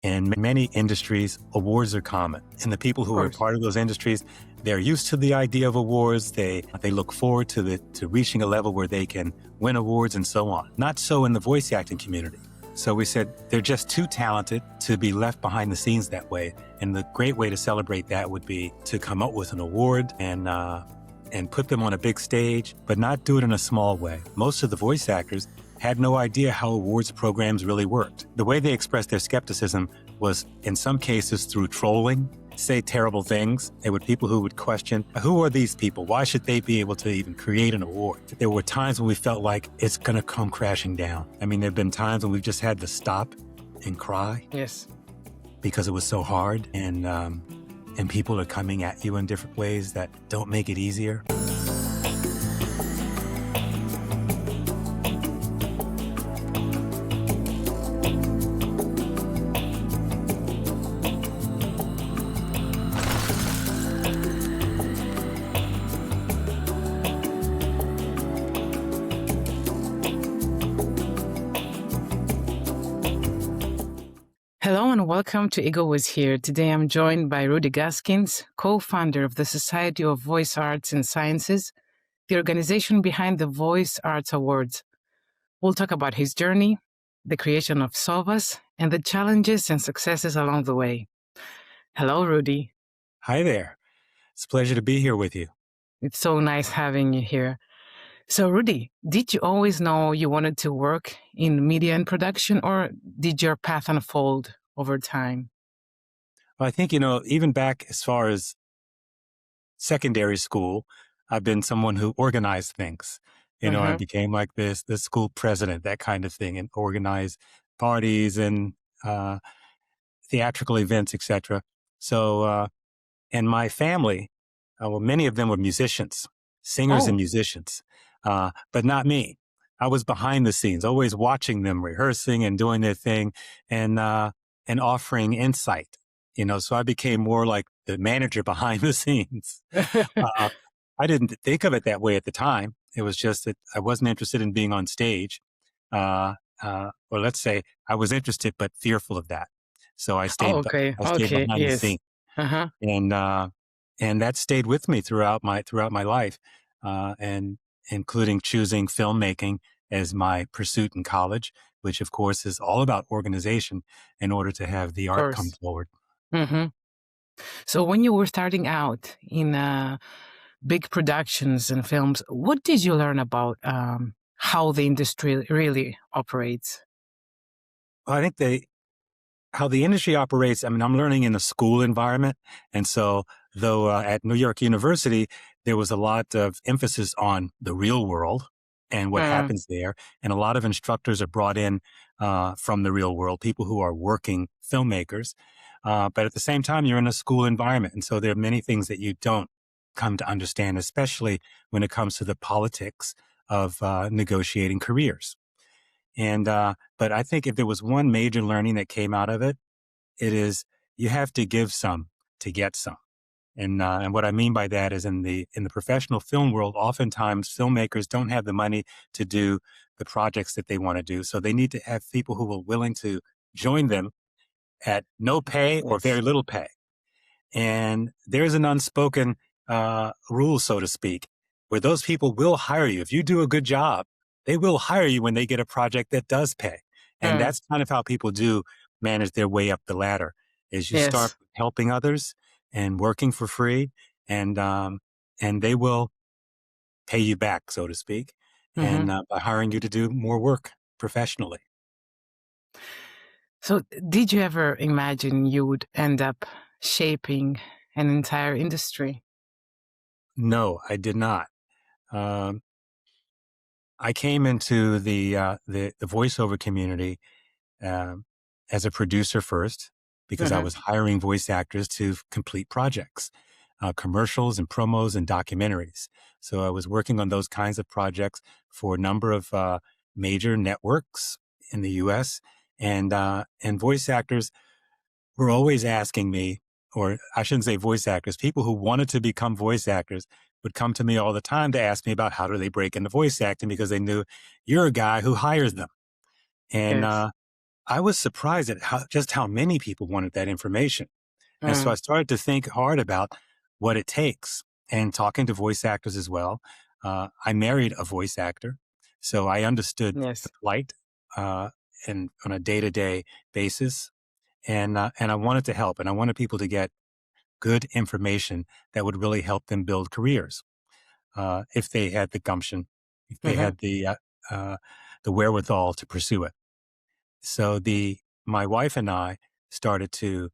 In many industries, awards are common. And the people who are part of those industries, they're used to the idea of awards. They look forward to reaching a level where they can win awards and so on. Not so in the voice acting community. So we said they're just too talented to be left behind the scenes that way. And the great way to celebrate that would be to come up with an award and put them on a big stage, but not do it in a small way. Most of the voice actors had no idea how awards programs really worked. The way they expressed their skepticism was, in some cases, through trolling, say terrible things. There were people who would question, who are these people? Why should they be able to even create an award? There were times when we felt like it's going to come crashing down. I mean, there have been times when we've just had to stop and cry. Yes. Because it was so hard, and people are coming at you in different ways that don't make it easier. Hello and welcome to Ego is Here. Today I'm joined by Rudy Gaskins, co-founder of the Society of Voice Arts and Sciences, the organization behind the Voice Arts Awards. We'll talk about his journey, the creation of SOVAS, and the challenges and successes along the way. Hello, Rudy. Hi there. It's a pleasure to be here with you. It's so nice having you here. So, Rudy, did you always know you wanted to work in media and production, or did your path unfold over time? Well, I think, even back as far as secondary school, I've been someone who organized things. I became like the school president, that kind of thing, and organized parties and theatrical events, etc. So, and my family, many of them were musicians, singers and musicians. But not me. I was behind the scenes, always watching them rehearsing and doing their thing and offering insight, so I became more like the manager behind the scenes. I didn't think of it that way at the time. It was just that I wasn't interested in being on stage. Or let's say I was interested, but fearful of that. So I stayed, behind the scenes. And that stayed with me throughout my life. And including choosing filmmaking as my pursuit in college, which of course is all about organization in order to have the art come forward. Mm-hmm. So when you were starting out in big productions and films, what did you learn about how the industry really operates? Well, I think how the industry operates, I'm learning in a school environment. And so though at New York University, there was a lot of emphasis on the real world and what happens there. And a lot of instructors are brought in from the real world, people who are working filmmakers. But at the same time, you're in a school environment. And so there are many things that you don't come to understand, especially when it comes to the politics of negotiating careers. And but I think if there was one major learning that came out of it, it is you have to give some to get some. And what I mean by that is in the professional film world, oftentimes filmmakers don't have the money to do the projects that they want to do. So they need to have people who are willing to join them at no pay or very little pay. And there's an unspoken rule, so to speak, where those people will hire you. If you do a good job, they will hire you when they get a project that does pay. And that's kind of how people do manage their way up the ladder, is you start helping others and working for free, and they will pay you back, so to speak, and by hiring you to do more work professionally. So did you ever imagine you would end up shaping an entire industry? No, I did not. I came into the voiceover community as a producer first, because I was hiring voice actors to complete projects, commercials and promos and documentaries. So I was working on those kinds of projects for a number of major networks in the U.S. And voice actors were always asking me, or I shouldn't say voice actors, people who wanted to become voice actors would come to me all the time to ask me about how do they break into voice acting, because they knew you're a guy who hires them. And I was surprised at just how many people wanted that information. And so I Mm, started to think hard about what it takes and talking to voice actors as well. I married a voice actor, so I understood the yes. plight uh, and on a day-to-day basis. And I wanted to help, and I wanted people to get good information that would really help them build careers if they had the gumption, if they Mm-hmm. had the wherewithal to pursue it. So my wife and I started to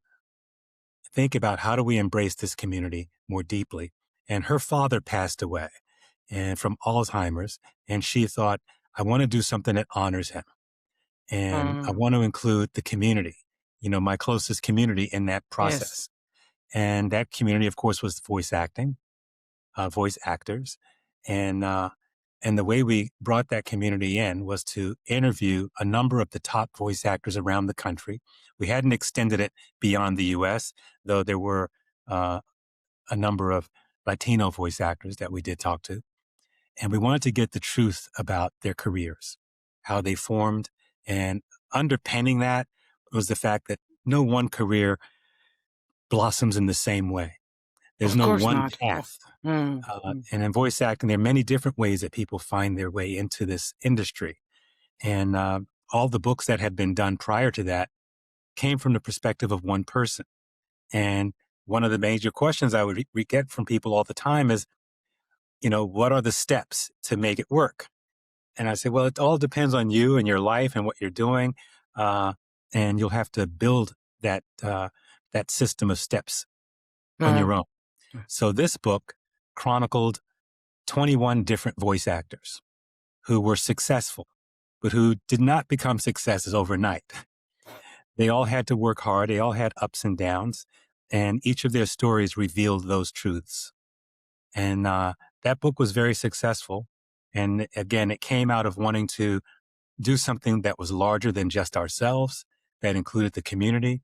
think about how do we embrace this community more deeply. And her father passed away and from Alzheimer's, and she thought, I want to do something that honors him. And I Mm, want to include the community, my closest community in that yes. process. And that community, of course, was voice acting, voice actors. And, uh, and the way we brought that community in was to interview a number of the top voice actors around the country. We hadn't extended it beyond the US, though there were uh, a number of Latino voice actors that we did talk to. And we wanted to get the truth about their careers, how they formed. And underpinning that was the fact that no one career blossoms in the same way. There's Of no course one not. path. Mm. And in voice acting, there are many different ways that people find their way into this industry. And all the books that had been done prior to that came from the perspective of one person. And one of the major questions I would get from people all the time is, what are the steps to make it work? And I say, well, it all depends on you and your life and what you're doing. Uh, and you'll have to build that system of steps on your Mm, own. So this book chronicled 21 different voice actors who were successful, but who did not become successes overnight. They all had to work hard. They all had ups and downs, and each of their stories revealed those truths. And that book was very successful. And again, it came out of wanting to do something that was larger than just ourselves, that included the community.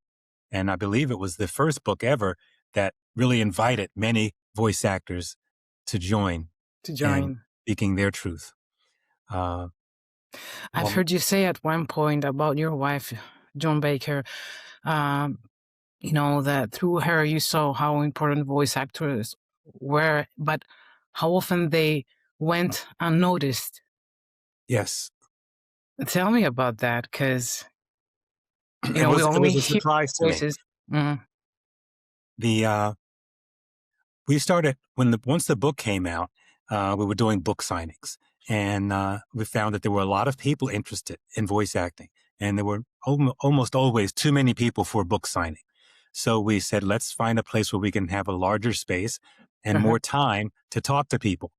And I believe it was the first book ever that really invited many voice actors to join to in join. speaking their truth. Uh, I've well, heard you say at one point about your wife, Joan Baker, um, that through her you saw how important voice actors were, but how often they went unnoticed. yes, Tell me about that, because, it we was only a hear surprise to me. voices. Mm, The We started once the book came out. We were doing book signings, and we found that there were a lot of people interested in voice acting, and there were almost always too many people for a book signing. So we said, let's find a place where we can have a larger space and uh-huh. more time to talk to people,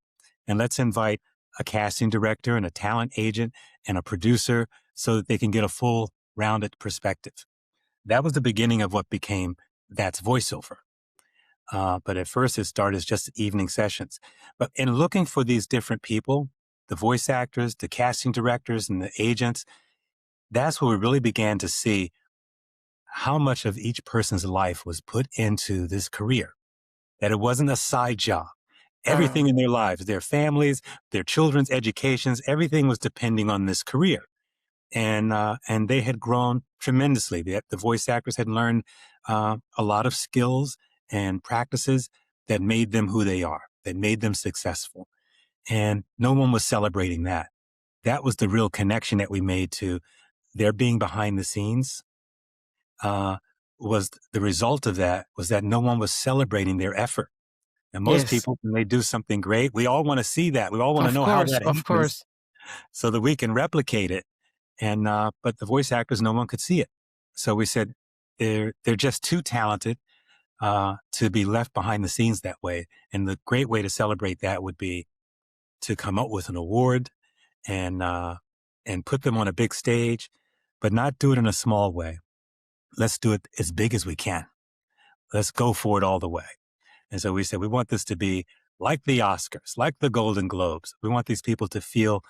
and let's invite a casting director and a talent agent and a producer so that they can get a full rounded perspective. That was the beginning of what became That's Voiceover. But at first it started as just evening sessions. But in looking for these different people, the voice actors, the casting directors, and the agents, that's where we really began to see how much of each person's life was put into this career, that it wasn't a side job. Uh, Everything in their lives, their families, their children's educations, everything was depending on this career. And they had grown tremendously. The voice actors had learned a lot of skills and practices that made them who they are, that made them successful. And no one was celebrating that. That was the real connection that we made to their being behind the scenes. Was the result of that was that no one was celebrating their effort. And most yes, people, when they do something great, we all want to see that. We all want to of know how course, that of happens course. so that we can replicate it. And but the voice actors, no one could see it. So we said they're just too talented to be left behind the scenes that way. And the great way to celebrate that would be to come up with an award and put them on a big stage, but not do it in a small way. Let's do it as big as we can. Let's go for it all the way. And so we said we want this to be like the Oscars, like the Golden Globes. We want these people to feel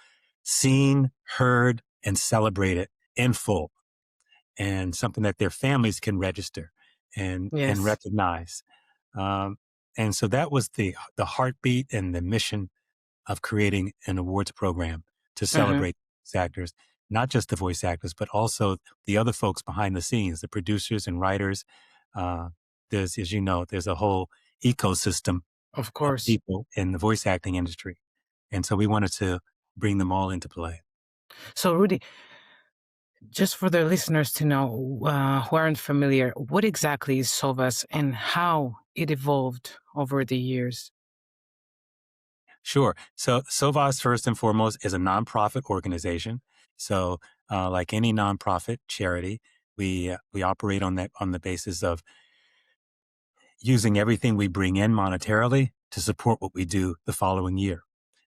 seen, heard, and celebrated in full, and something that their families can register and Yes. recognize. Um, and so that was the heartbeat and the mission of creating an awards program to Hmm. celebrate these actors. not just the voice actors, but also the other folks behind the scenes, the producers and writers. Uh, there's, as you know, there's a whole ecosystem Of of course. people in the voice acting industry. And so we wanted to bring them all into play. So, Rudy, just for the listeners to know who aren't familiar, what exactly is SOVAS and how it evolved over the years? Sure. So SOVAS, first and foremost, is a nonprofit organization. So, like any nonprofit charity, we operate on the basis of using everything we bring in monetarily to support what we do the following year.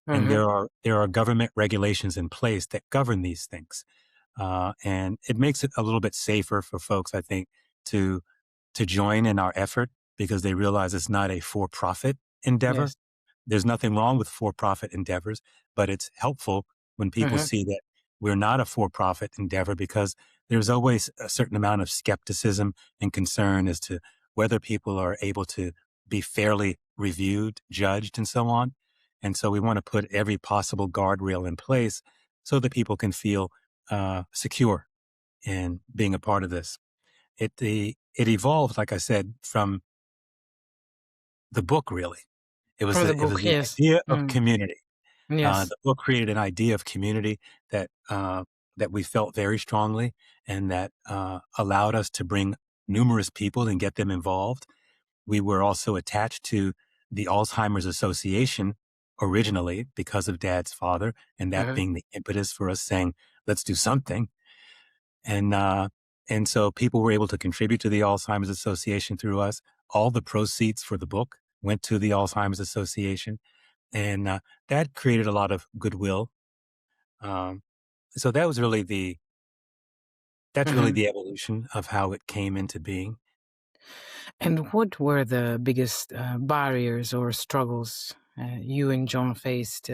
And Mm-hmm. there are government regulations in place that govern these things, and it makes it a little bit safer for folks, I think, to to join in our effort because they realize it's not a for-profit endeavor. Yes. There's nothing wrong with for-profit endeavors, but it's helpful when people Mm-hmm. see that we're not a for-profit endeavor because there's always a certain amount of skepticism and concern as to whether people are able to be fairly reviewed, judged, and so on. And so we want to put every possible guardrail in place so that people can feel secure in being a part of this. It evolved, like I said, from the book. Really, From the it book, was the yes. idea of Mm. community. Yes. The book created an idea of community that that we felt very strongly, and that allowed us to bring numerous people and get them involved. We were also attached to the Alzheimer's Association originally because of Dad's father, and that Mm-hmm. being the impetus for us saying, "Let's do something." And and so people were able to contribute to the Alzheimer's Association through us. All the proceeds for the book went to the Alzheimer's Association, and that created a lot of goodwill. Um, so that's really Mm-hmm. the evolution of how it came into being. And what were the biggest barriers or struggles you and John faced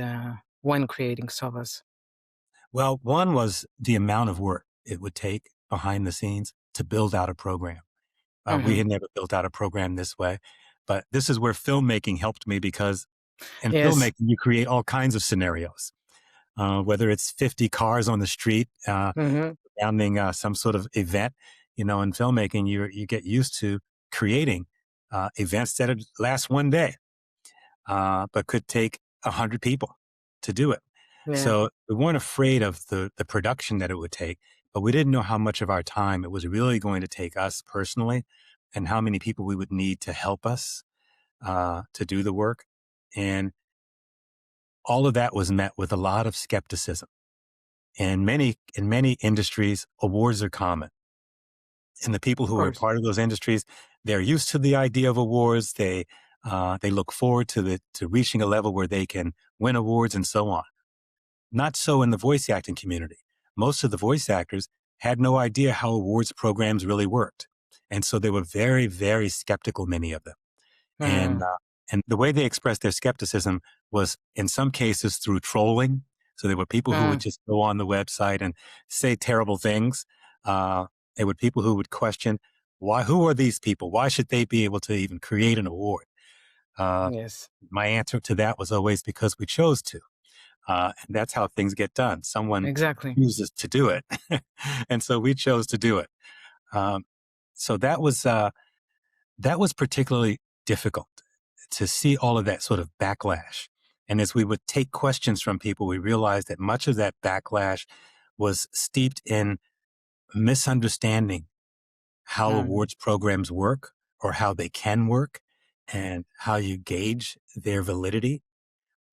when creating SOVAS? Well, one was the amount of work it would take behind the scenes to build out a program. We Mm-hmm. had never built out a program this way, but this is where filmmaking helped me because in Yes. filmmaking, you create all kinds of scenarios, whether it's 50 cars on the street, Mm-hmm. surrounding some sort of event. You know, in filmmaking, you get used to creating events that last one day, but could take 100 people to do it. Yeah. So we weren't afraid of the production that it would take, but we didn't know how much of our time it was really going to take us personally and how many people we would need to help us to do the work. And all of that was met with a lot of skepticism. And in many industries, awards are common. And the people Of who are course. part of those industries, they're used to the idea of awards. They look forward to reaching a level where they can win awards and so on. Not so in the voice acting community. Most of the voice actors had no idea how awards programs really worked. And so they were very, very skeptical, many of them. And, Mm. the way they expressed their skepticism was in some cases through trolling. So there were people who would Mm. just go on the website and say terrible things. Uh, there were people who would question, who are these people? Why should they be able to even create an award? Uh, Yes. my answer to that was always because we chose to. And that's how things get done. Someone Exactly. chooses to do it. And so we chose to do it. Um, so that was particularly difficult to see all of that sort of backlash. And as we would take questions from people, we realized that much of that backlash was steeped in misunderstanding how Mm. awards programs work or how they can work and how you gauge their validity.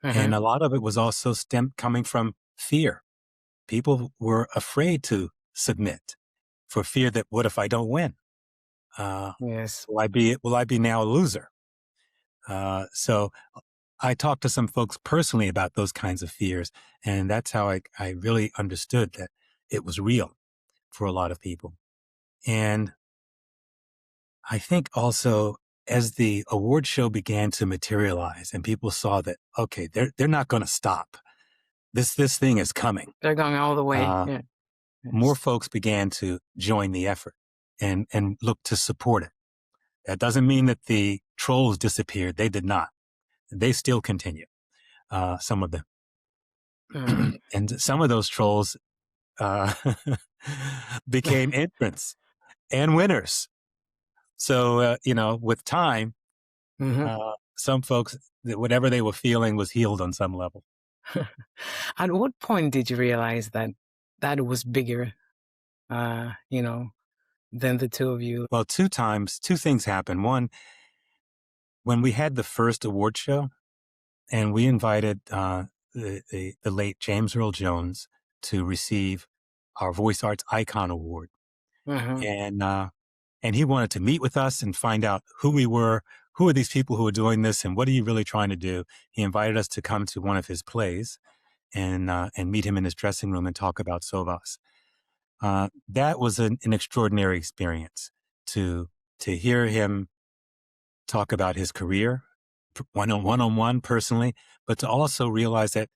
Mm-hmm. And a lot of it was also coming from fear. People were afraid to submit for fear that what if I don't win? Uh, Yes. will I be now a loser? So I talked to some folks personally about those kinds of fears, and that's how I really understood that it was real for a lot of people. And I think also as the award show began to materialize and people saw that, okay, they're not going to stop. This thing is coming. They're going all the way. Uh, Yeah. More Yes. folks began to join the effort and look to support it. That doesn't mean that the trolls disappeared. They did not. They still continue, some of them. Mm. And some of those trolls uh, became entrants and winners. So, with time, Hmm. some folks, whatever they were feeling was healed on some level. At what point did you realize that that was bigger, than the two of you? Well, two things happened. One, when we had the first award show, and we invited the late James Earl Jones to receive our Voice Arts Icon Award, Hmm. and he wanted to meet with us and find out who we were, who are these people who are doing this, and what are you really trying to do. He invited us to come to one of his plays and meet him in his dressing room and talk about SOVAS. That was an extraordinary experience to hear him talk about his career, one-on-one personally, but to also realize that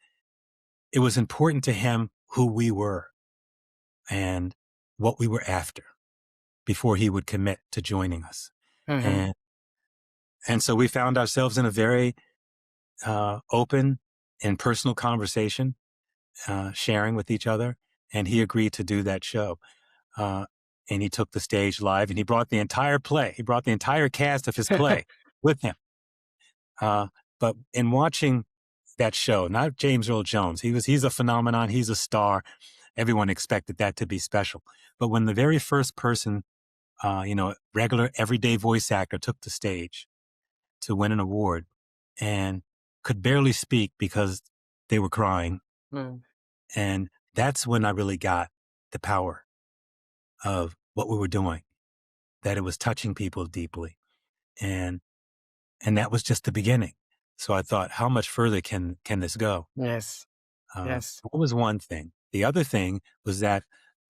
it was important to him who we were and what we were after before he would commit to joining us. Hmm. And so we found ourselves in a very open and personal conversation, sharing with each other. And he agreed to do that show. Uh, and he took the stage live, and he brought the entire play. He brought the entire cast of his play with him. But in watching that show, not James Earl Jones, he's a phenomenon. He's a star. Everyone expected that to be special. But when the very first person, regular everyday voice actor took the stage to win an award and could barely speak because they were crying. Mm. And that's when I really got the power of what we were doing, that it was touching people deeply. And that was just the beginning. So I thought, how much further can this go? Yes. Yes. That was one thing. The other thing was that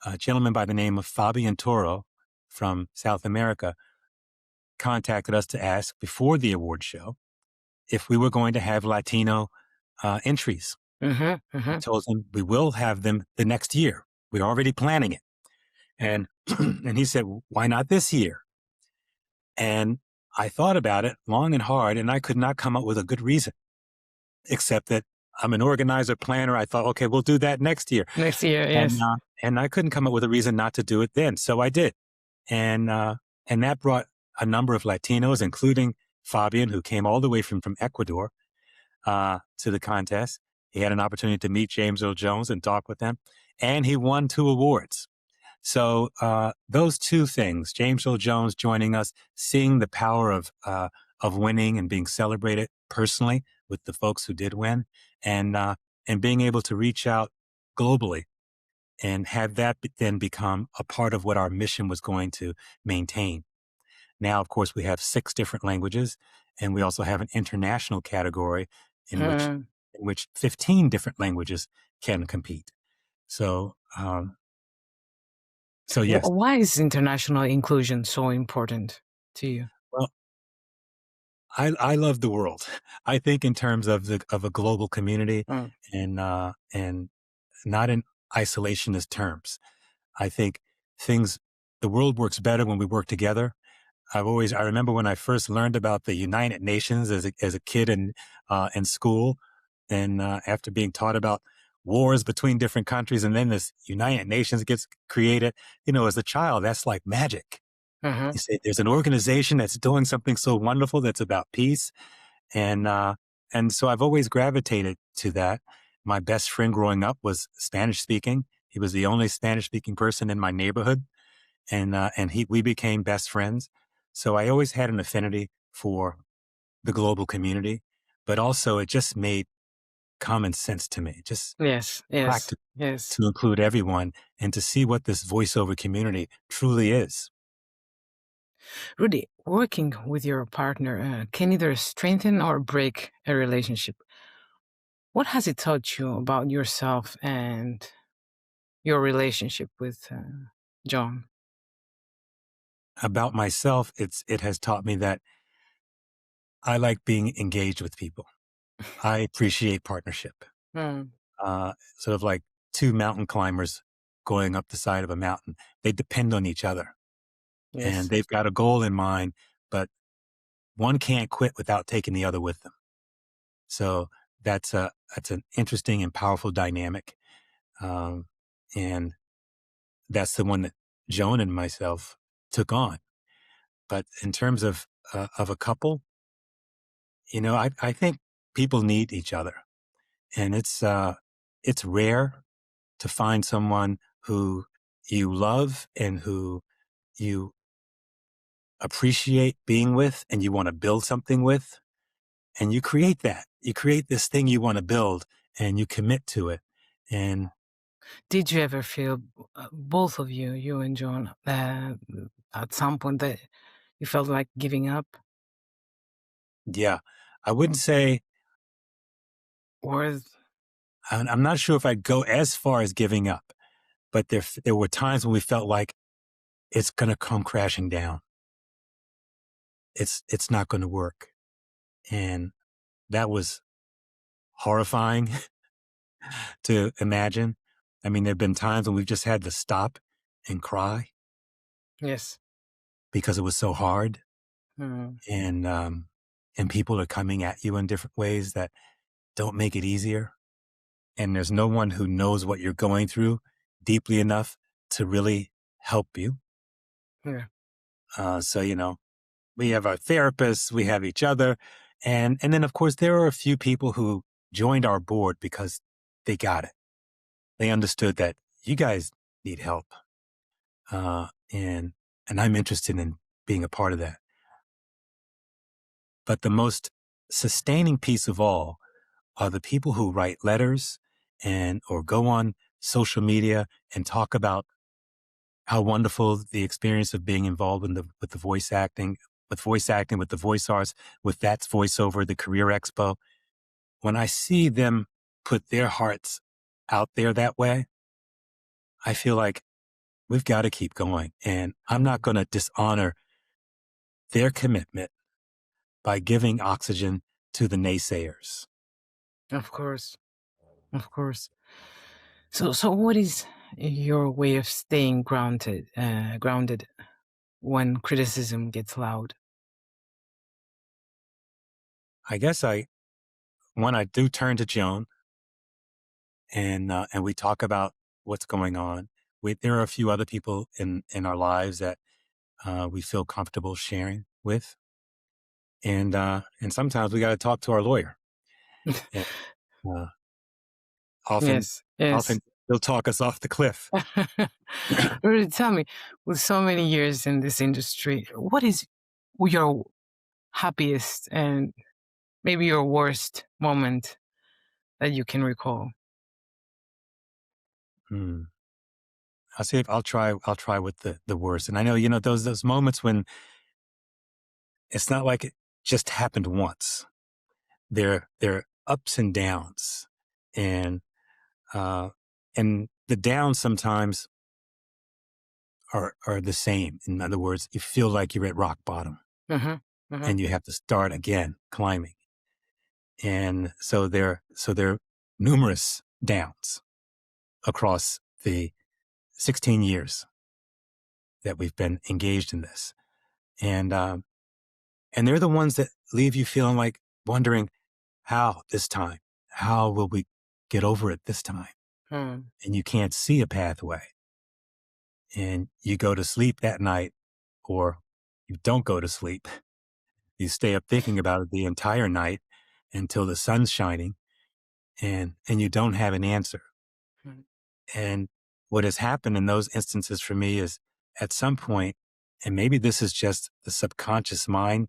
a gentleman by the name of Fabian Toro from South America contacted us to ask before the award show if we were going to have Latino entries. Hmm. I Hmm. told him we will have them the next year. We're already planning it. And and he said, why not this year? And I thought about it long and hard, and I could not come up with a good reason, except that I'm an organizer, planner. I thought, okay, we'll do that next year. Next year, And yes. I couldn't come up with a reason not to do it then. So I did. And that brought a number of Latinos, including Fabian, who came all the way from Ecuador to the contest. He had an opportunity to meet James Earl Jones and talk with them. And he won 2 awards. So those two things, James Earl Jones joining us, seeing the power of winning and being celebrated personally with the folks who did win, and being able to reach out globally and have that then become a part of what our mission was going to maintain. Now, of course, we have 6 different languages, and we also have an international category in which Mm. 15 different languages can compete. So, yes. Why is international inclusion so important to you? Well, I love the world. I think in terms of a global community, Mm. and not in isolationist terms. I think the world works better when we work together. I remember when I first learned about the United Nations as a kid in school, and after being taught about wars between different countries, and then this United Nations gets created. As a child, that's like magic. Hmm. You say there's an organization that's doing something so wonderful that's about peace, and so I've always gravitated to that. My best friend growing up was Spanish speaking. He was the only Spanish speaking person in my neighborhood, and we became best friends. So I always had an affinity for the global community, but also it just made common sense to me, just Yes, yes, practical yes. to include everyone and to see what this voiceover community truly is. Rudy, working with your partner can either strengthen or break a relationship. What has it taught you about yourself and your relationship with John? About myself, it has taught me that I like being engaged with people. I appreciate partnership. Mm. Sort of like 2 mountain climbers going up the side of a mountain. They depend on each other, and Yes. they've got a goal in mind, but one can't quit without taking the other with them. So that's an interesting and powerful dynamic. Um, and that's the one that Joan and myself took on. But in terms of a couple, I think people need each other, and it's rare to find someone who you love and who you appreciate being with and you want to build something with, and you create that. You create this thing you want to build and you commit to it. And Did you ever feel, both of you, you and John, at some point that you felt like giving up? yeah, I wouldn't say, Or, I'm not sure if I'd go as far as giving up, but there were times when we felt like it's going to come crashing down. It's not going to work. And that was horrifying to imagine. I mean, there've been times when we've just had to stop and cry yes. because it was so hard. Mm, And people are coming at you in different ways that don't make it easier. And there's no one who knows what you're going through deeply enough to really help you. yeah. So, we have our therapists, we have each other. And then, of course, there are a few people who joined our board because they got it. They understood that you guys need help. Uh, and, and I'm interested in being a part of that. But the most sustaining piece of all are the people who write letters or go on social media and talk about how wonderful the experience of being involved with the voice acting, with the voice arts, with That's Voiceover, the Career Expo. When I see them put their hearts out there that way, I feel like we've got to keep going. And I'm not going to dishonor their commitment by giving oxygen to the naysayers. Of course. Of course. So what is your way of staying grounded when criticism gets loud? I guess when I do turn to Joan and we talk about what's going on, there are a few other people in our lives that we feel comfortable sharing with, and sometimes we got to talk to our lawyer. And, uh, often, Yes. Yes. often he'll talk us off the cliff. Rudy, tell me, with so many years in this industry, what is your happiest and maybe your worst moment that you can recall? Hmm. I'll see if I'll try. I'll try with the worst. And I know those moments when it's not like it just happened once. They're ups and downs, and uh, and the downs sometimes are the same. In other words, you feel like you're at rock bottom Mm-hmm. Mm-hmm. and you have to start again climbing. And so there are numerous downs across the 16 years that we've been engaged in this. And they're the ones that leave you feeling like wondering how this time, how will we get over it this time? Mm. And you can't see a pathway. And you go to sleep that night, or you don't go to sleep. You stay up thinking about it the entire night until the sun's shining, and you don't have an answer. Mm. And what has happened in those instances for me is at some point, and maybe this is just the subconscious mind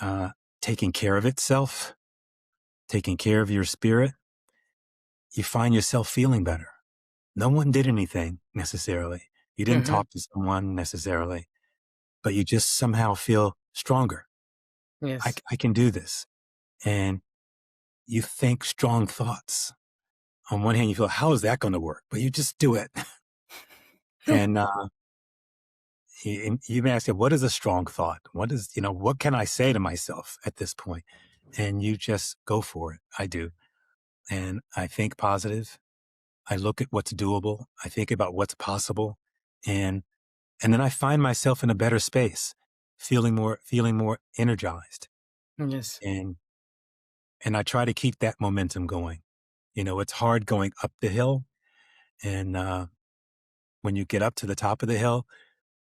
uh, taking care of itself, taking care of your spirit, you find yourself feeling better. No one did anything necessarily. You didn't Mm-hmm. talk to someone necessarily, but you just somehow feel stronger. Yes. I can do this. And you think strong thoughts. On one hand, you feel, how is that going to work? But you just do it. And you may ask, what is a strong thought? What can I say to myself at this point? And you just go for it. I do. And I think positive. I look at what's doable. I think about what's possible. And then I find myself in a better space, feeling more energized. Yes. And I try to keep that momentum going. It's hard going up the hill, and when you get up to the top of the hill,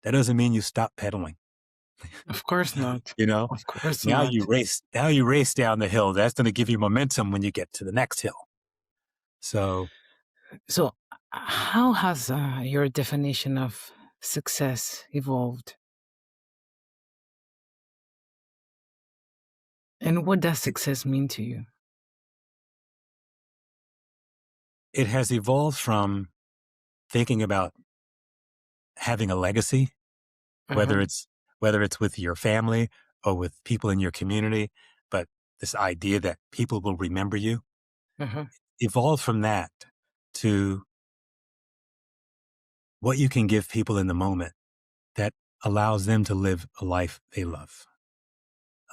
that doesn't mean you stop pedaling. Of course not. You know, Of course now not. you race. Now you race down the hill. That's going to give you momentum when you get to the next hill. So So, how has your definition of success evolved? And what does success mean to you? it has evolved from thinking about having a legacy, whether Uh-huh, it's whether it's with your family or with people in your community, but this idea that people will remember you uh-huh. evolved from that to what you can give people in the moment that allows them to live a life they love,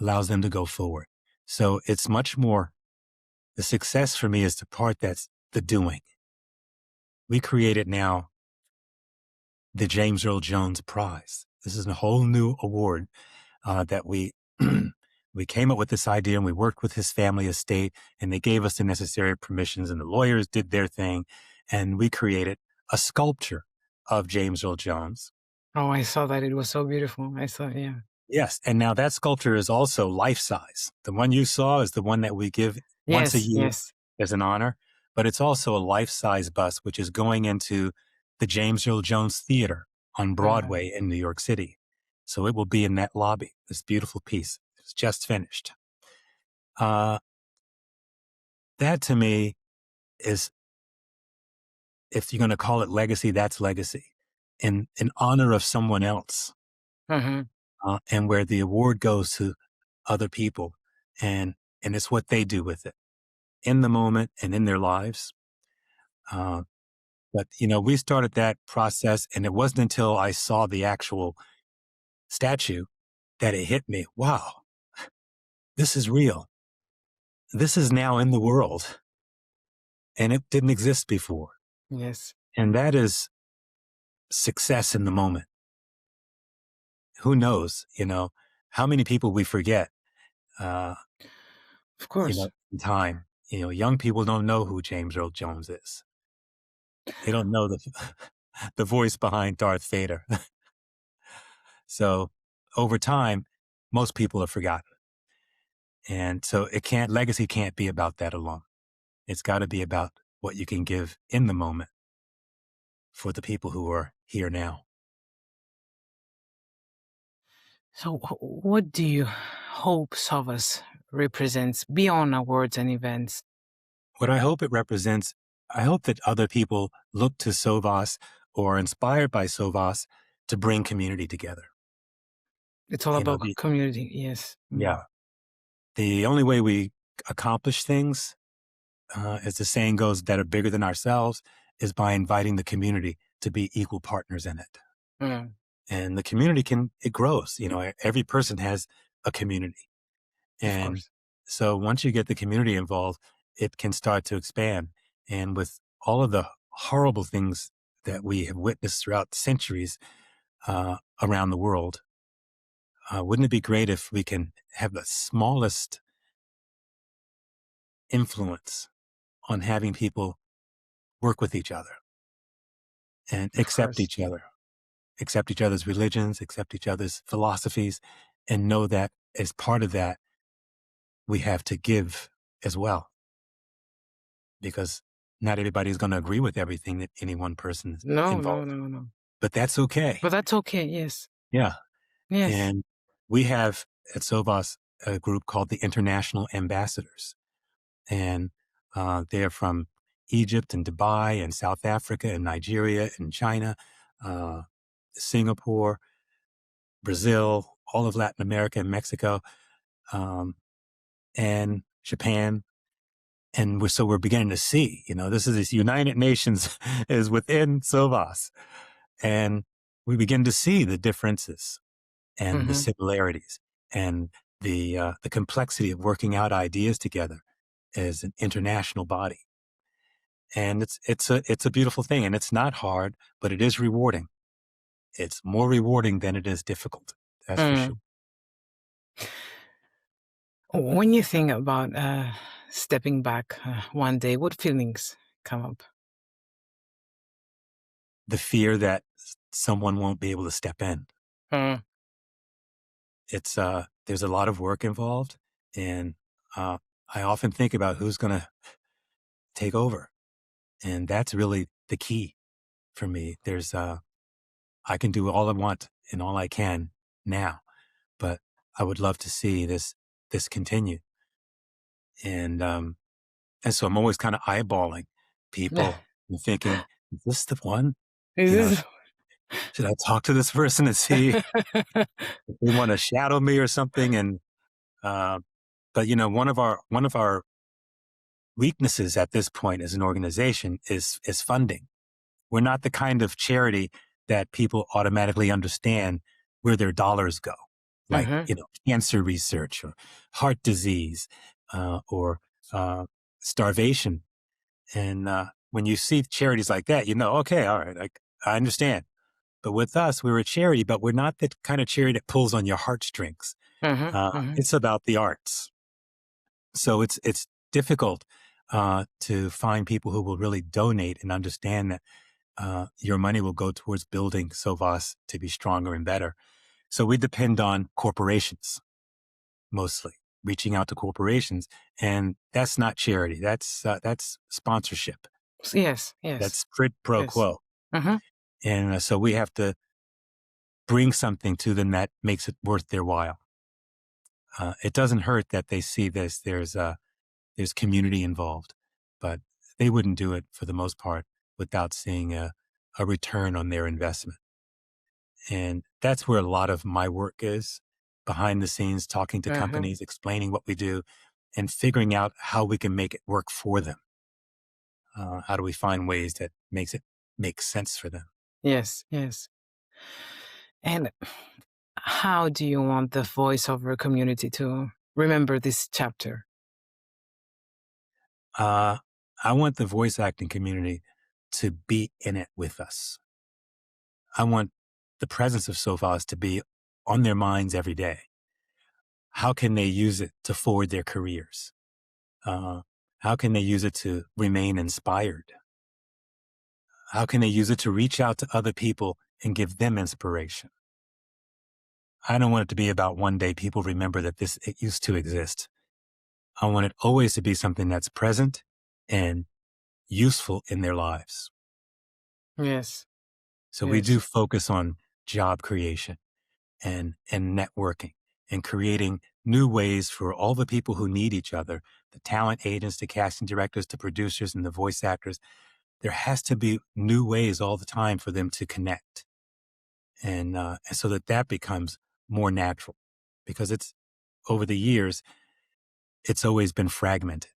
allows them to go forward. So it's much more the success for me is the part that's the doing. We created now the James Earl Jones Prize. This is a whole new award that we we came up with this idea and we worked with his family estate and they gave us the necessary permissions and the lawyers did their thing and we created a sculpture of James Earl Jones. Oh, I saw that. It was so beautiful. I saw, yeah. Yes, and now that sculpture is also life size. The one you saw is the one that we give once a Yes, year yes. as an honor, but it's also a life size bust, which is going into the James Earl Jones Theater on Uh, Broadway in New York City. So it will be in that lobby, this beautiful piece. It's just finished. Uh, that to me is, if you're going to call it legacy, that's legacy in honor of someone else, uh-huh. and where the award goes to other people and it's what they do with it in the moment and in their lives. Uh, but we started that process, and it wasn't until I saw the actual statue that it hit me. Wow, this is real. This is now in the world, and it didn't exist before. Yes, And that is success in the moment. Who knows, how many people we forget, uh, of course. in time. Young people don't know who James Earl Jones is. They don't know the the voice behind Darth Vader. So over time, most people have forgotten. And so legacy can't be about that alone. It's got to be about what you can give in the moment for the people who are here now. So, what do you hope SOVAS represents beyond awards and events? What I hope it represents, I hope that other people look to SOVAS or are inspired by SOVAS to bring community together. It's all You know, about community. Yes. yeah, the only way we accomplish things, as the saying goes, that are bigger than ourselves, is by inviting the community to be equal partners in it. Mm, And the community it grows. Every person has a community. of And course. so once you get the community involved, it can start to expand. And with all of the horrible things that we have witnessed throughout centuries around the world, wouldn't it be great if we can have the smallest influence on having people work with each other and Of course. accept each other's religions, accept each other's philosophies, and know that as part of that, we have to give as well, because not everybody is going to agree with everything that any one person is No, no, involved. no, no. But that's okay. But that's okay. Yes. Yeah. Yes. And we have at SOVAS a group called the International Ambassadors. And they're from Egypt and Dubai and South Africa and Nigeria and China, uh, Singapore, Brazil, all of Latin America and Mexico, um, and Japan. And so we're beginning to see, this United Nations is within SOVAS. And we begin to see the differences and the Mm-hmm. similarities and the complexity of working out ideas together as an international body. And it's a beautiful thing, and it's not hard, but it is rewarding. It's more rewarding than it is difficult. That's for sure. Mm. When you think about stepping back one day, what feelings come up? the fear that someone won't be able to step in. Mm. There's a lot of work involved, and I often think about who's going to take over, and that's really the key for me. I can do all I want and all I can now, but I would love to see this continue, and and so I'm always kind of eyeballing people and thinking, is this the one? Is You know, this? should I talk to this person and see if they want to shadow me or something? And uh, but one of our weaknesses at this point as an organization is funding. We're not the kind of charity that people automatically understand where their dollars go, like, Mm-hmm. cancer research or heart disease, or starvation. And when you see charities like that, okay, all right, I understand. But with us, we're a charity, but we're not the kind of charity that pulls on your heartstrings. Mm-hmm. Mm-hmm. It's about the arts. So it's difficult to find people who will really donate and understand that your money will go towards building SOVAS to be stronger and better. So we depend on corporations mostly, reaching out to corporations, and that's not charity. That's sponsorship. Yes, yes, That's quid pro yes. quo. Mm-hmm. And so we have to bring something to them that makes it worth their while. It doesn't hurt that they see this. There's community involved, but they wouldn't do it for the most part without seeing a return on their investment. And that's where a lot of my work is, behind the scenes, talking to Mm-hmm. companies, explaining what we do, and figuring out how we can make it work for them. How do we find ways that makes it make sense for them? Yes, yes. And how do you want the voiceover community to remember this chapter? Uh, I want the voice acting community to be in it with us. I want the presence of SOFAs to be on their minds every day. How can they use it to forward their careers? Uh, how can they use it to remain inspired? How can they use it to reach out to other people and give them inspiration? I don't want it to be about one day people remember that it used to exist. I want it always to be something that's present and useful in their lives. Yes, So we do yes. focus on job creation and networking and creating new ways for all the people who need each other, the talent agents, the casting directors, the producers, and the voice actors. There has to be new ways all the time for them to connect. And so that becomes more natural, because it's over the years, it's always been fragmented.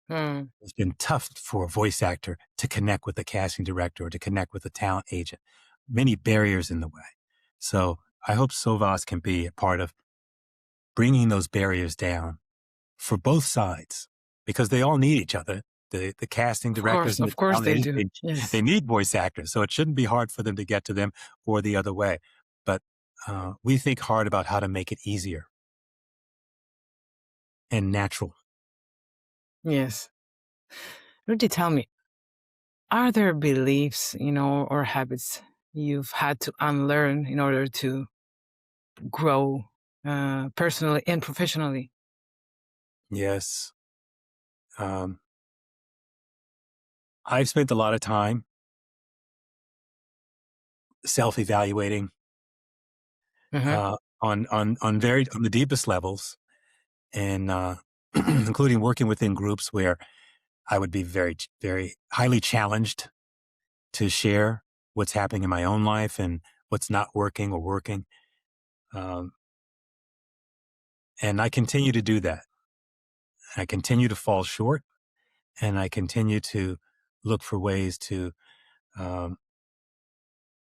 Mm. It's been tough for a voice actor to connect with a casting director or to connect with a talent agent. Many barriers in the way. So I hope SOVAS can be a part of bringing those barriers down for both sides, because they all need each other. The casting directors and the Of course talent they agents, do. they Yes, need voice actors. So it shouldn't be hard for them to get to them or the other way. But we think hard about how to make it easier and natural. yes. Rudy, tell me, are there beliefs, or habits you've had to unlearn in order to grow personally and professionally? Yes. Um, I've spent a lot of time self-evaluating Mm-hmm. on the deepest levels, and including working within groups where I would be very, very highly challenged to share what's happening in my own life and what's not working or working. Um, and I continue to do that. I continue to fall short, and I continue to look for ways to um,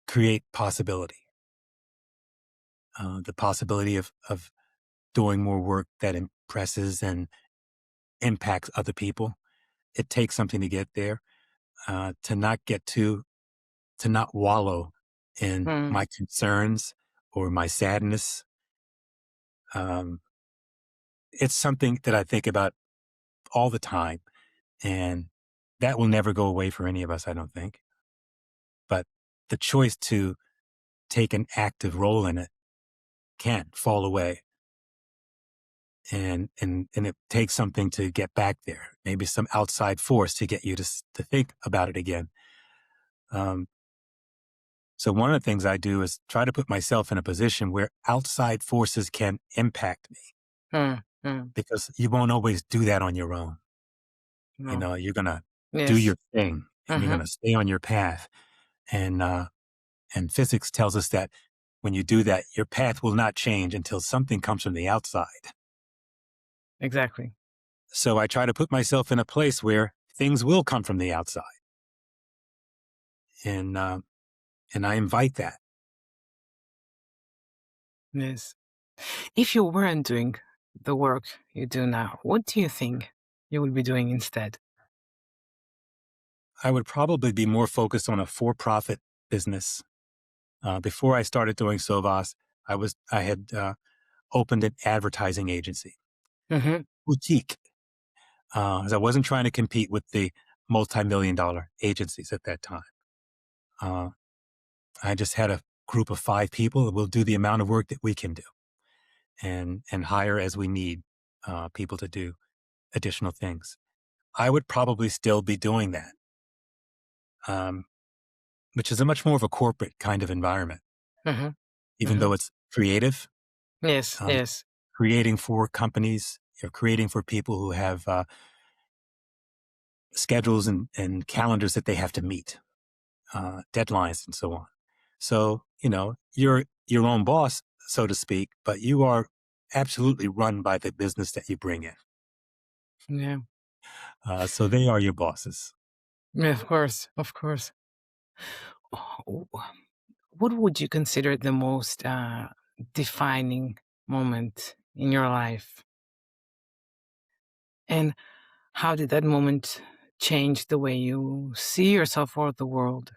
create possibility. The possibility of doing more work that impresses and impacts other people. It takes something to get there. To not wallow in Mm. my concerns or my sadness. Um, it's something that I think about all the time, and that will never go away for any of us, I don't think. But the choice to take an active role in it can fall away. And it takes something to get back there, maybe some outside force to get you to think about it again. Um, so one of the things I do is try to put myself in a position where outside forces can impact me, Mm, mm, because you won't always do that on your own. no. You're gonna do Yes. your thing and you're Mm-hmm. gonna stay on your path. And and physics tells us that when you do that, your path will not change until something comes from the outside. Exactly. So I try to put myself in a place where things will come from the outside, and and I invite that. Yes. If you weren't doing the work you do now, what do you think you would be doing instead? I would probably be more focused on a for-profit business. Before I started doing SOVAS, I had opened an advertising agency, Mm-hmm. boutique, as I wasn't trying to compete with the multi-million-dollar agencies at that time. Uh, I just had a group of 5 people that will do the amount of work that we can do, and hire as we need people to do additional things. I would probably still be doing that, um, which is a much more of a corporate kind of environment, Mm-hmm. even Mm-hmm. though it's creative, Yes, uh, yes. creating for companies, creating for people who have schedules and calendars that they have to meet, deadlines and so on. So, you're your own boss, so to speak, but you are absolutely run by the business that you bring in. Yeah. So they are your bosses. Yeah, of course, of course. Oh, what would you consider the most defining moment in your life? And how did that moment change the way you see yourself or the world?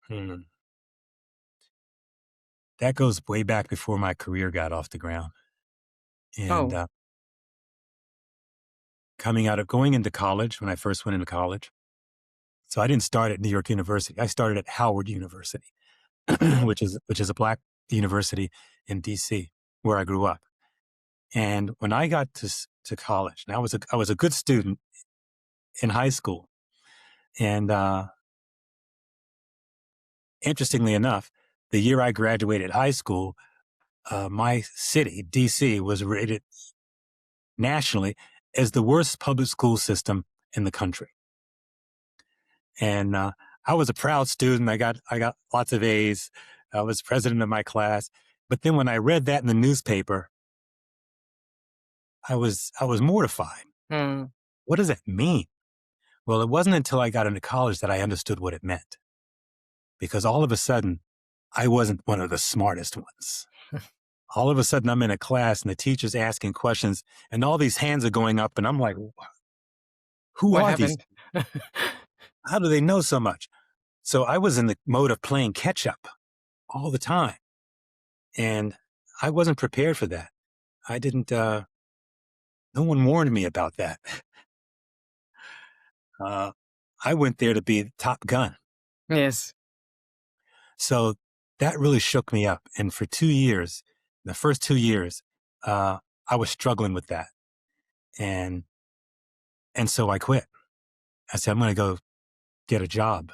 Hmm. That goes way back before my career got off the ground. And Oh, going into college, when I first went into college. So I didn't start at New York University. I started at Howard University, mhm, which is a black university in DC, where I grew up. And when I got to college, and I was a good student in high school. And interestingly enough, the year I graduated high school, my city, DC, was rated nationally as the worst public school system in the country. And I was a proud student. I got lots of A's. I was president of my class. But then when I read that in the newspaper, I was mortified. mm, What does that mean? Well, it wasn't until I got into college that I understood what it meant, because all of a sudden I wasn't one of the smartest ones. All of a sudden I'm in a class and the teacher's asking questions and all these hands are going up and I'm like, who what are these? happened? How do they know so much? So I was in the mode of playing catch up all the time. And I wasn't prepared for that. I didn't, no one warned me about that. Uh, I went there to be the top gun. Yes. So that really shook me up. And for 2 years, the first 2 years, I was struggling with that. And, and so I quit. I said, I'm going to go get a job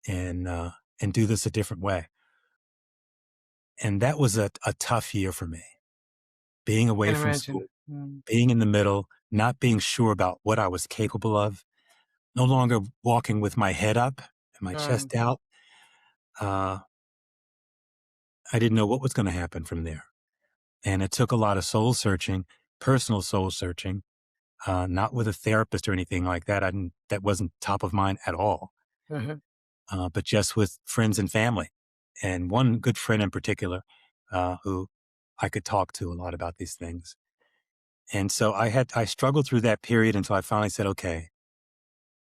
and, and do this a different way. And that was a tough year for me, being away Can from imagine. school, being in the middle, not being sure about what I was capable of, no longer walking with my head up and my Mm, chest out. Uh, I didn't know what was going to happen from there. And it took a lot of soul searching, personal soul searching, not with a therapist or anything like that. That wasn't top of mind at all, mhm, but just with friends and family. And one good friend in particular, who I could talk to a lot about these things. And so I struggled through that period until I finally said, okay,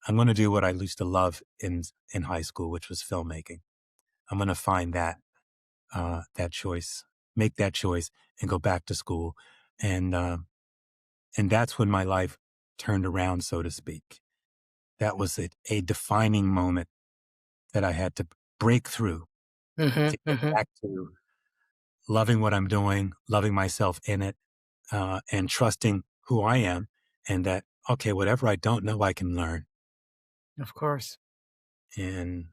I'm going to do what I used to love in high school, which was filmmaking. I'm going to find that choice, make that choice, and go back to school, and and that's when my life turned around, so to speak. That was a defining moment that I had to breakthrough to get Mm-hmm. back to loving what I'm doing, loving myself in it, and trusting who I am, and that, okay, whatever I don't know, I can learn. Of course. And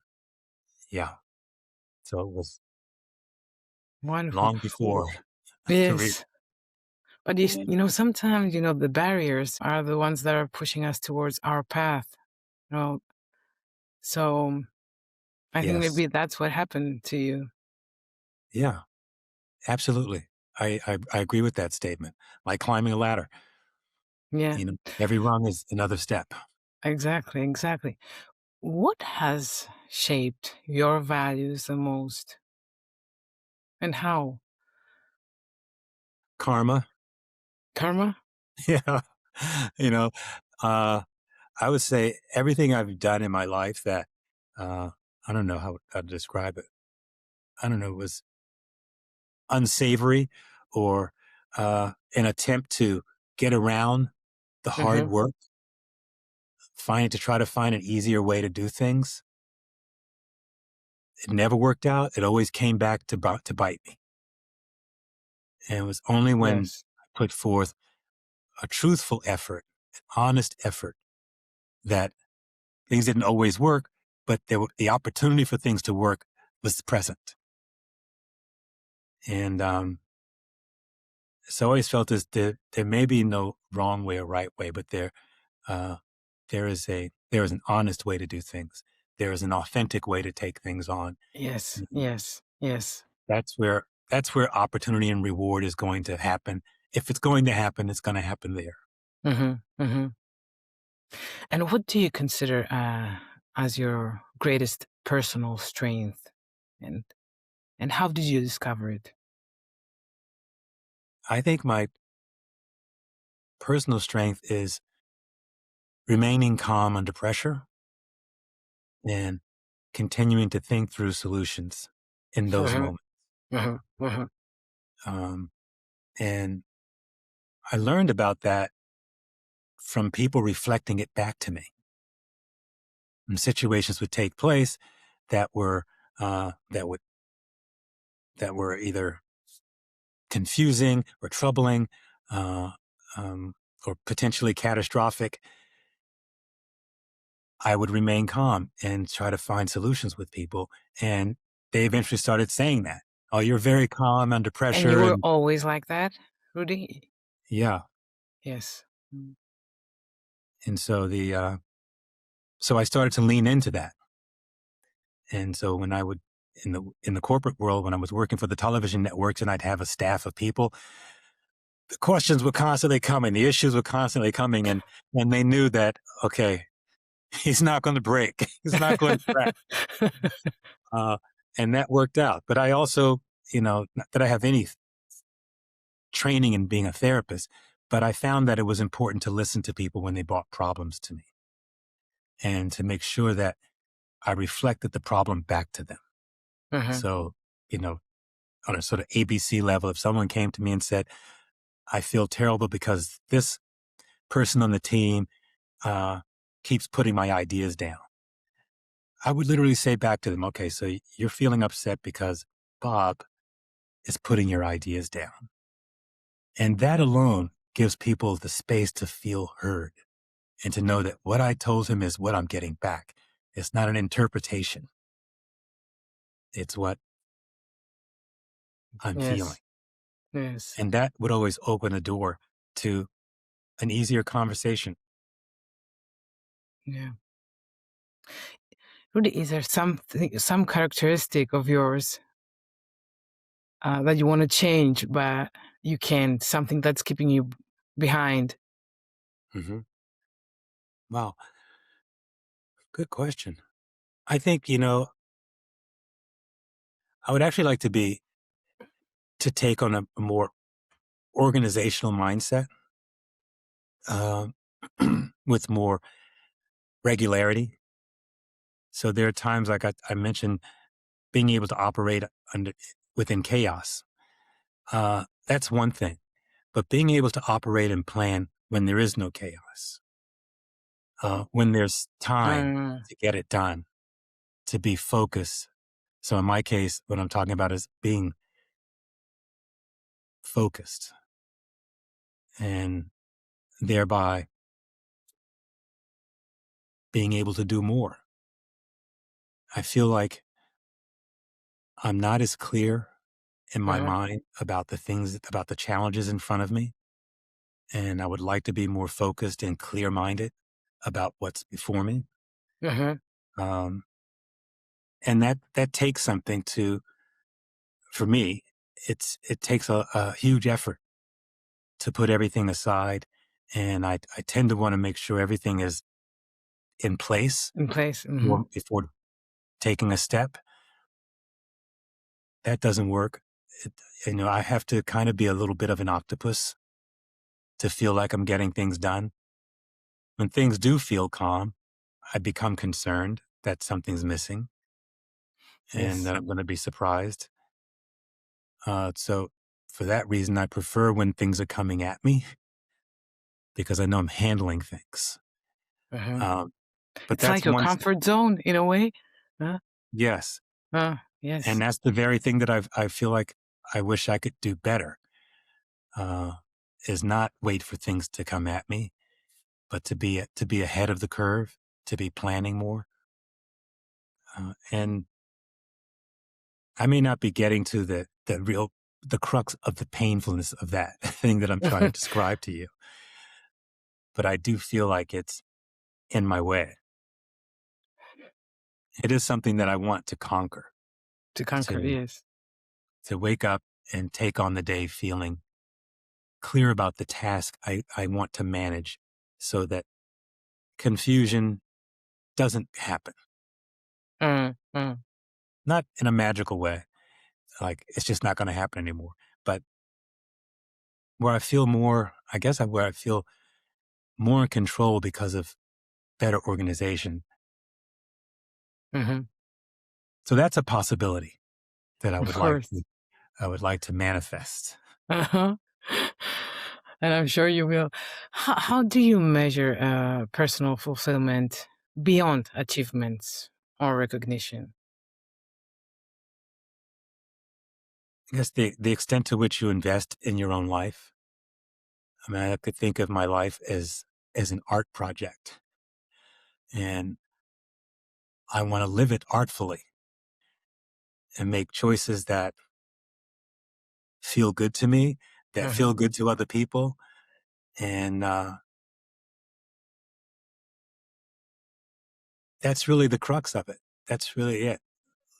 yeah, so it was Wonderful. long before a career. Yes. But sometimes, the barriers are the ones that are pushing us towards our path. You know, so I think Yes. maybe that's what happened to you. Yeah, absolutely. I agree with that statement. Like climbing a ladder, Yeah, every rung is another step. exactly, exactly. What has shaped your values the most and how? Karma. Karma? Yeah. You know, uh, I would say everything I've done in my life that, uh, I don't know how to describe it. I don't know, was unsavory or an attempt to get around the hard Mm-hmm. work, try to find an easier way to do things. It never worked out. It always came back to bite me. And it was only when Yes. I put forth a truthful effort, an honest effort, that things didn't always work, but the opportunity for things to work was present. And so I always felt as there may be no wrong way or right way, but uh, there is an honest way to do things. There is an authentic way to take things on. Yes, And yes, yes. that's where opportunity and reward is going to happen. If it's going to happen, it's going to happen there. Mm-hmm. Mm-hmm. And what do you consider as your greatest personal strength? And and how did you discover it? I think my personal strength is remaining calm under pressure and continuing to think through solutions in those Mm-hmm. moments. Mm-hmm. Mm-hmm. Um, and I learned about that from people reflecting it back to me. And situations would take place that were uh, that would that were either confusing or troubling, uh, um, or potentially catastrophic. I would remain calm and try to find solutions with people, and they eventually started saying that. Oh, you're very calm under And you pressure, were and always like that, Rudy? yeah, Yes. Mm. and so I started to lean into that. And so when I would in the corporate world, when I was working for the television networks and I'd have a staff of people, the questions were constantly coming, the issues were constantly coming, and they knew that, okay, he's not going to break, he's not going to crack, uh, and that worked out. But I also, not that I have any training in being a therapist, but I found that it was important to listen to people when they brought problems to me, and to make sure that I reflected the problem back to them. Mhm. So, you know, on a sort of ABC level, if someone came to me and said, I feel terrible because this person on the team uh, keeps putting my ideas down, I would literally say back to them, okay, so you're feeling upset because Bob is putting your ideas down. And that alone gives people the space to feel heard and to know that what I told him is what I'm getting back. It's not an interpretation, it's what I'm feeling. Yes. Yes. And that would always open a door to an easier conversation. Yeah. Rudy, is there some characteristic of yours that you want to change, but you can't? Something that's keeping you behind? Hmm. Wow, good question. I think, I would actually like to take on a more organizational mindset, um, with more regularity. So there are times, like I mentioned, being able to operate within chaos. That's one thing, but being able to operate and plan when there is no chaos, when there's time Mm, to get it done, to be focused, So in my case, what I'm talking about is being focused and thereby being able to do more. I feel like I'm not as clear in my Uh-huh. mind about about the challenges in front of me. And I would like to be more focused and clear minded about what's before me. Uh-huh. Um, and that takes something for me, it takes a huge effort to put everything aside. And I tend to want to make sure everything is in place In place. Mm-hmm. before taking a step. That doesn't work. It, I have to kind of be a little bit of an octopus to feel like I'm getting things done. When things do feel calm, I become concerned that something's missing and Yes. that I'm going to be surprised. So for that reason, I prefer when things are coming at me because I know I'm handling things. Uh-huh. Um, but It's that's like your one, comfort zone in a way. Uh, yes. And yes. that's the very thing that I feel like I wish I could do better, uh, is not wait for things to come at me, but to be ahead of the curve, to be planning more. And I may not be getting to the crux of the painfulness of that thing that I'm trying to describe to you, but I do feel like it's in my way. It is something that I want to conquer, To conquer, to yes. wake up and take on the day feeling clear about the task I want to manage so that confusion doesn't happen. Uh, uh, Not in a magical way, like it's just not going to happen anymore, but where I feel more, where I feel more in control because of better organization. mhm. So that's a possibility that Of course. I would like to manifest. Uh-huh. And I'm sure you will. How do you measure personal fulfillment beyond achievements or recognition? I guess the extent to which you invest in your own life. I mean, I could think of my life as an art project, and I want to live it artfully and make choices that feel good to me, that Uh-huh. feel good to other people, and that's really the crux of it. That's really it.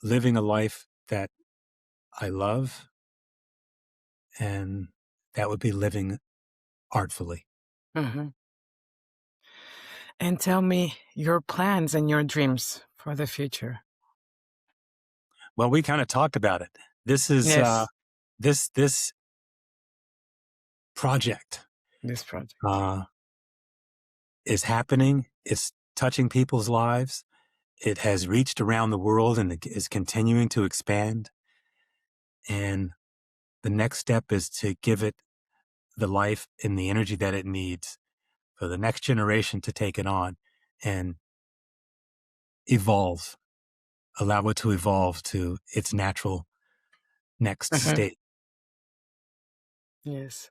Living a life that I love, and that would be living artfully. Uh-huh. And tell me your plans and your dreams for the future. Well, we kind of talked about it. This is Yes, this project this project. uh, is happening. It's touching people's lives. It has reached around the world and it is continuing to expand. And the next step is to give it the life and the energy that it needs for the next generation to take it on and evolve, allow it to evolve to its natural next Uh-huh. state. Yes,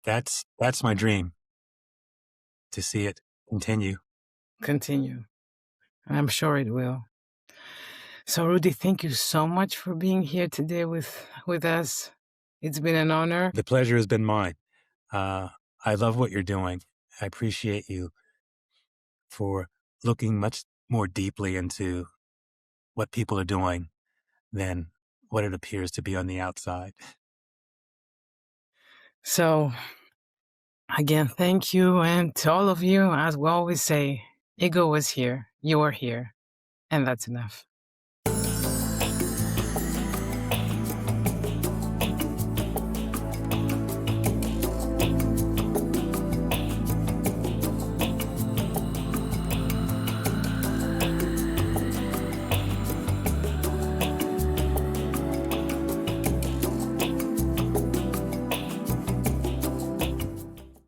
That's my dream, to see it continue. continue. And I'm sure it will. So, Rudy, thank you so much for being here today with us. It's been an honor. The pleasure has been mine. I love what you're doing. I appreciate you for looking much more deeply into what people are doing than what it appears to be on the outside. So, again, thank you. And to all of you, as we always say, ego was here, you are here, and that's enough.